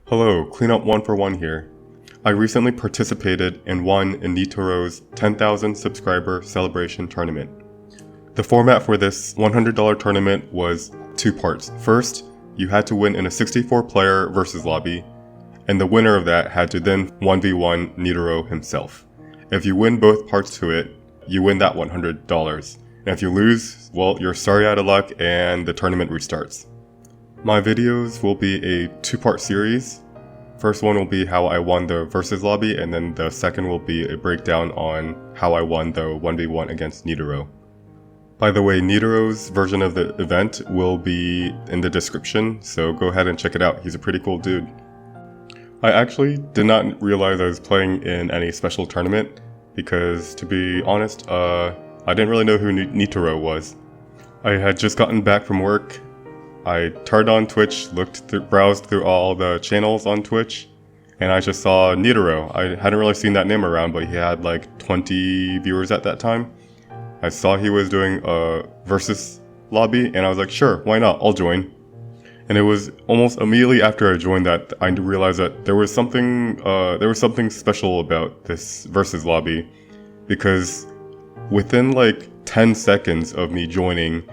Hello, Cleanup 1 for 1 here. I recently participated and won in Neetoro's 10,000 subscriber celebration tournament. The format for this $100 tournament was two parts. First, you had to win in a 64-player versus lobby, and the winner of that had to then 1v1 Neetoro himself. If you win both parts to it, you win that $100. And if you lose, well, you're sorry out of luck and the tournament restarts. My videos will be a two-part series. First one will be how I won the versus lobby, and then the second will be a breakdown on how I won the 1v1 against Neetoro. By the way, Neetoro's version of the event will be in the description, so go ahead and check it out. He's a pretty cool dude. I actually did not realize I was playing in any special tournament, because to be honest, I didn't really know who Neetoro was. I had just gotten back from work. I turned on Twitch, browsed through all the channels on Twitch, and I just saw Neetoro. I hadn't really seen that name around, but he had like 20 viewers at that time. I saw he was doing a versus lobby, and I was like, sure, why not? I'll join. And it was almost immediately after I joined that I realized that there was something special about this versus lobby, because within like 10 seconds of me joining,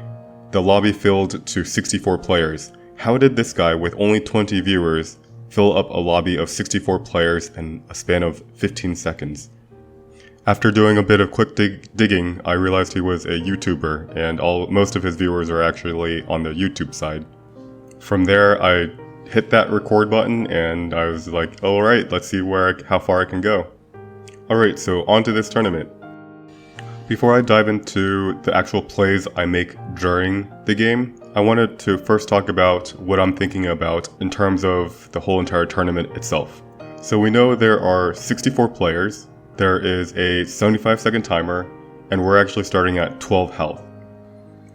the lobby filled to 64 players. How did this guy with only 20 viewers fill up a lobby of 64 players in a span of 15 seconds? After doing a bit of quick digging, I realized he was a YouTuber, and most of his viewers are actually on the YouTube side. From there, I hit that record button, and I was like, alright, let's see how far I can go. Alright, so on to this tournament. Before I dive into the actual plays I make during the game, I wanted to first talk about what I'm thinking about in terms of the whole entire tournament itself. So we know there are 64 players, there is a 75-second timer, and we're actually starting at 12 health.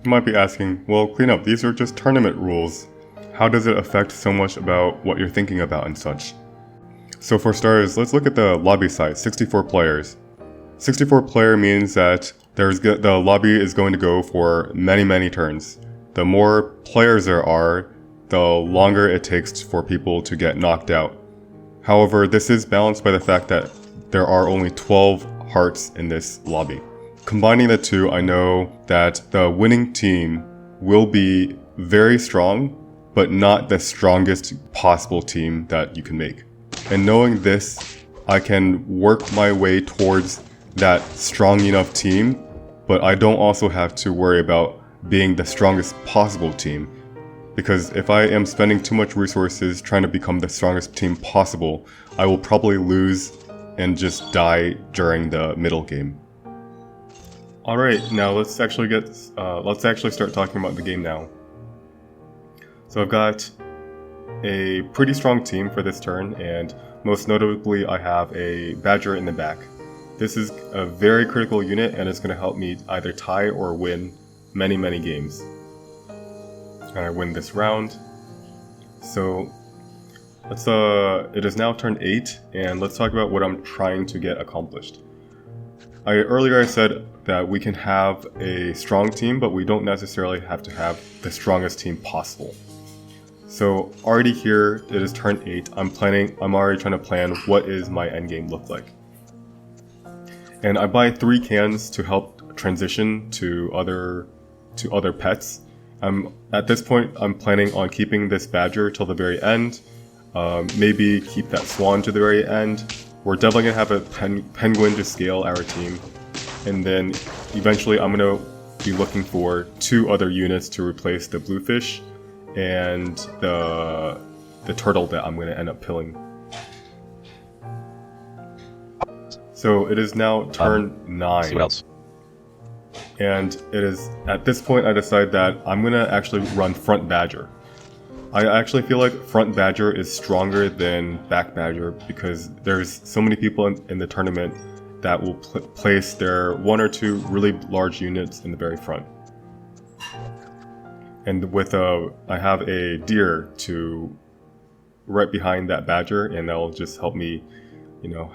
You might be asking, well, Cleanup, these are just tournament rules. How does it affect so much about what you're thinking about and such? So for starters, let's look at the lobby size, 64 players. 64 player means that the lobby is going to go for many turns. The more players there are, the longer it takes for people to get knocked out. However, this is balanced by the fact that there are only 12 hearts in this lobby. Combining the two, I know that the winning team will be very strong, but not the strongest possible team that you can make. And knowing this, I can work my way towards that strong enough team, but I don't also have to worry about being the strongest possible team, because if I am spending too much resources trying to become the strongest team possible, I will probably lose and just die during the middle game. Alright, now let's actually start talking about the game now. So I've got a pretty strong team for this turn, and most notably I have a Badger in the back. This is a very critical unit, and it's going to help me either tie or win many games. And I win this round. So it is now turn 8, and let's talk about what I'm trying to get accomplished. Earlier I said that we can have a strong team, but we don't necessarily have to have the strongest team possible. So already here, it is turn 8. I'm already trying to plan what is my endgame look like. And I buy 3 cans to help transition to other pets. At this point, I'm planning on keeping this badger till the very end. Maybe keep that swan to the very end. We're definitely gonna have a penguin to scale our team, and then eventually I'm gonna be looking for 2 other units to replace the bluefish and the turtle that I'm gonna end up killing. So it is now turn 9. What else? And it is at this point I decide that I'm gonna actually run front badger. I actually feel like front badger is stronger than back badger, because there's so many people in the tournament that will place their 1 or 2 really large units in the very front. And I have a deer right behind that badger, and that will just help me,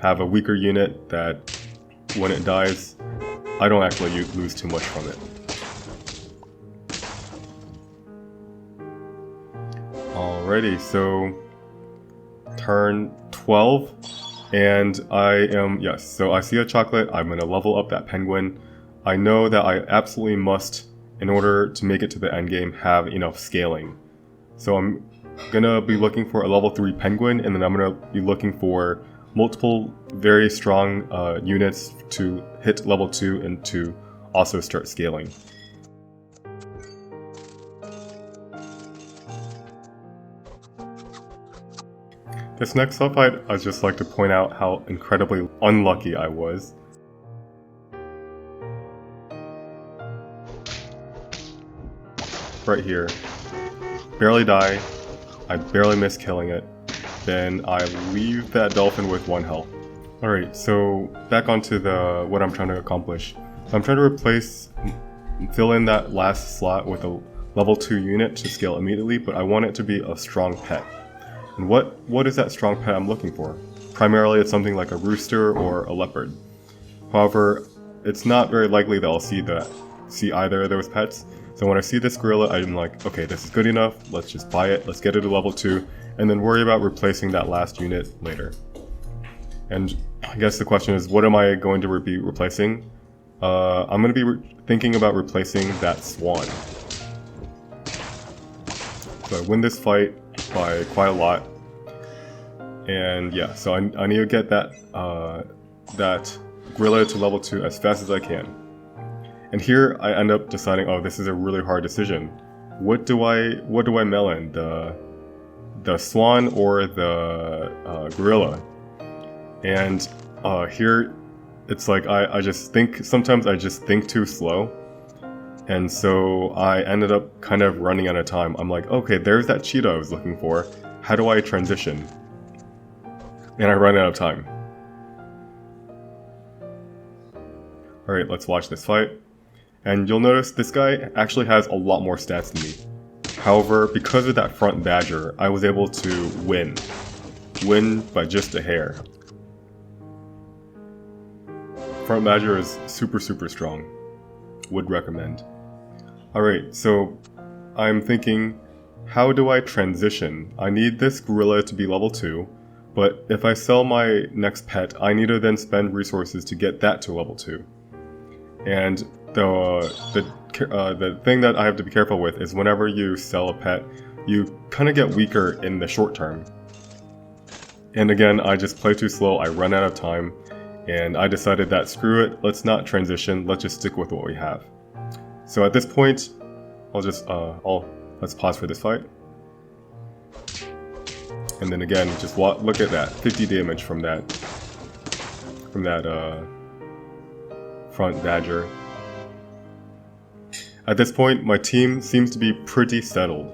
have a weaker unit that when it dies, I don't actually lose too much from it. Alrighty, so turn 12, and I am, yes, so I see a chocolate, I'm going to level up that penguin. I know that I absolutely must, in order to make it to the end game, have enough scaling. So I'm going to be looking for a level 3 penguin, and then I'm going to be looking for multiple very strong units to hit level 2 and to also start scaling. This next up, I'd just like to point out how incredibly unlucky I was. Right here. Barely die, I barely miss killing it, then I leave that dolphin with 1 health. Alright, so back onto what I'm trying to accomplish. So I'm trying to fill in that last slot with a level 2 unit to scale immediately, but I want it to be a strong pet. And what is that strong pet I'm looking for? Primarily it's something like a rooster or a leopard. However, it's not very likely that I'll see either of those pets. So when I see this gorilla, I'm like, okay, this is good enough, let's just buy it, let's get it to level 2, and then worry about replacing that last unit later. And I guess the question is, what am I going to be replacing? I'm going to be thinking about replacing that swan. So I win this fight by quite a lot, and yeah, so I need to get that gorilla to level 2 as fast as I can. And here I end up deciding, oh, this is a really hard decision. What do I melon, the swan or the gorilla? And here it's like sometimes I just think too slow. And so I ended up kind of running out of time. I'm like, okay, there's that cheetah I was looking for. How do I transition? And I run out of time. Alright, let's watch this fight. And you'll notice this guy actually has a lot more stats than me. However, because of that front badger, I was able to win. Win by just a hair. Front badger is super strong. Would recommend. Alright, so I'm thinking, how do I transition? I need this gorilla to be level 2, but if I sell my next pet, I need to then spend resources to get that to level 2. And the thing that I have to be careful with is whenever you sell a pet, you kind of get weaker in the short term. And again, I just play too slow, I run out of time, and I decided that screw it, let's not transition, let's just stick with what we have. So at this point, let's pause for this fight. And then again, just look at that, 50 damage from that front badger. At this point, my team seems to be pretty settled.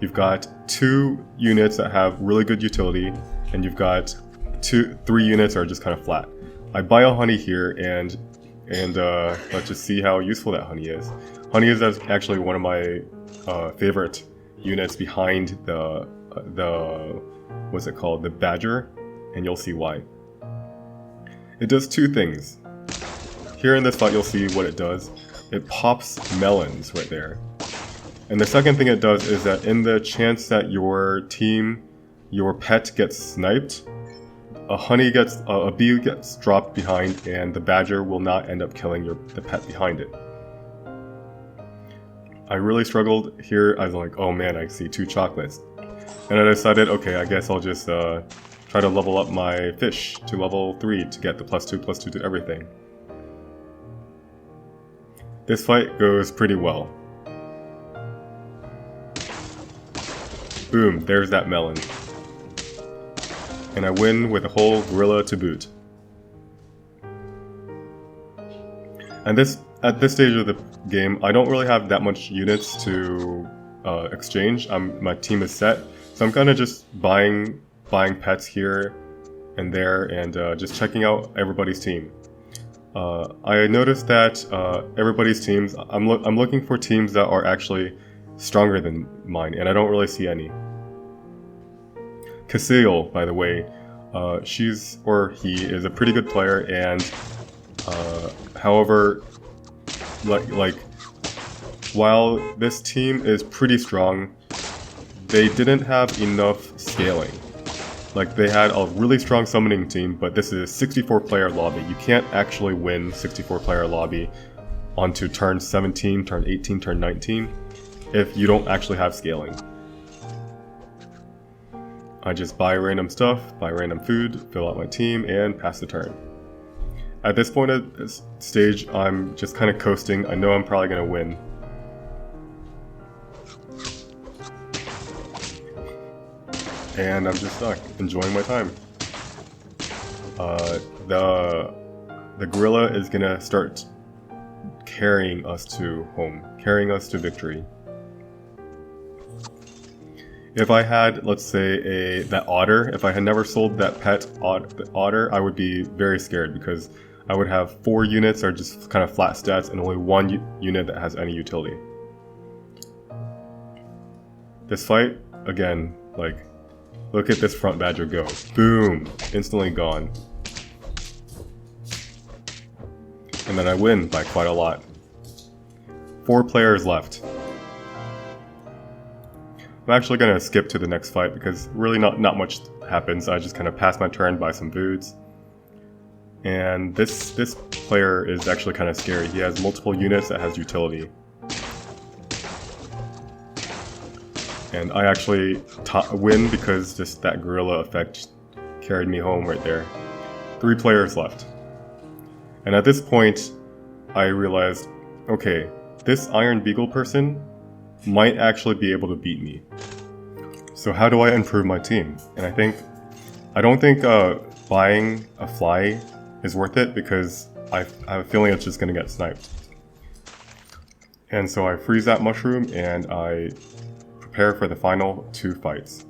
You've got 2 units that have really good utility, and you've got 3 units are just kind of flat. I buy a honey here, and let's just see how useful that honey is. Honey is actually one of my favorite units behind the what's it called, the badger, and you'll see why. It does 2 things. Here in this fight, you'll see what it does. It pops melons right there. And the second thing it does is that in the chance that your pet gets sniped, a bee gets dropped behind, and the badger will not end up killing the pet behind it. I really struggled here. I was like, oh man, I see 2 chocolates. And I decided, okay, I guess I'll just try to level up my fish to level 3 to get the +2/+2 to everything. This fight goes pretty well. Boom, there's that melon. And I win with a whole gorilla to boot. And at this stage of the game, I don't really have that much units to exchange. My team is set, so I'm kind of just buying pets here and there, and just checking out everybody's team. I noticed that everybody's teams, I'm looking for teams that are actually stronger than mine, and I don't really see any. Casil, by the way, he is a pretty good player, and however, like while this team is pretty strong, they didn't have enough scaling. Like, they had a really strong summoning team, but this is a 64 player lobby. You can't actually win 64 player lobby onto turn 17, turn 18, turn 19 if you don't actually have scaling. I just buy random stuff, buy random food, fill out my team, and pass the turn. At this point at this stage, I'm just kind of coasting. I know I'm probably going to win. And I'm just stuck, enjoying my time. The gorilla is going to start carrying us to home, carrying us to victory. If I had, let's say, that otter, if I had never sold that pet otter, I would be very scared because I would have 4 units are just kind of flat stats and only 1 unit that has any utility. This fight, again, like, look at this front badger go. Boom! Instantly gone. And then I win by quite a lot. 4 players left. I'm actually going to skip to the next fight because really not much happens. I just kind of pass my turn, buy some foods. And this player is actually kind of scary. He has multiple units that has utility. And I actually win because just that gorilla effect carried me home right there. 3 players left. And at this point, I realized, okay, this Iron Beagle person might actually be able to beat me. So how do I improve my team? And I don't think buying a fly is worth it because I have a feeling it's just going to get sniped. And so I freeze that mushroom and I prepare for the final 2 fights.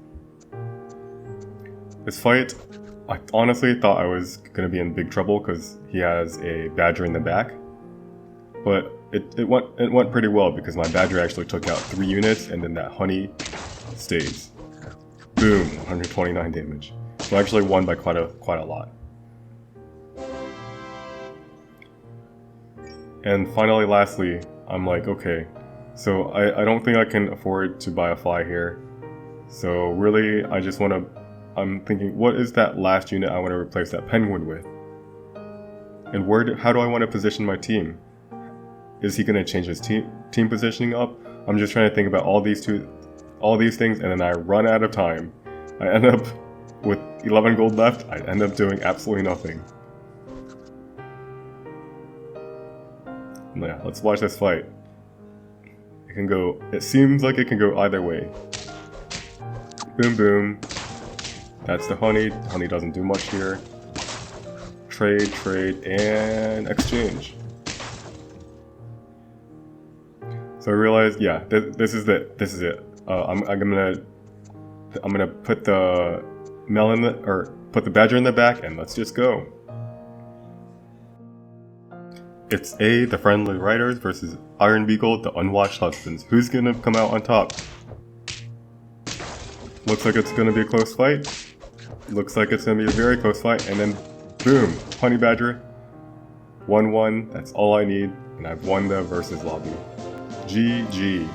This fight, I honestly thought I was going to be in big trouble because he has a badger in the back. But it went pretty well because my badger actually took out 3 units and then that honey stays. Boom, 129 damage. So I actually won by quite a lot. And finally, lastly, I'm like, okay, so I don't think I can afford to buy a fly here. So really, I'm thinking, what is that last unit I want to replace that penguin with? And how do I want to position my team? Is he going to change his team positioning up? I'm just trying to think about all these things, and then I run out of time. I end up with 11 gold left. I end up doing absolutely nothing. Yeah, let's watch this fight. It seems like it can go either way. Boom, boom. That's the honey. Honey doesn't do much here. Trade, and exchange. So I realized, yeah, this is it. This is it. I'm gonna put the put the badger in the back, and let's just go. It's A, the friendly riders, versus Iron Beagle, the unwatched husbands. Who's gonna come out on top? Looks like it's gonna be a close fight. Looks like it's gonna be a very close fight, and then boom, honey badger. 1-1. That's all I need, and I've won the versus lobby. GG.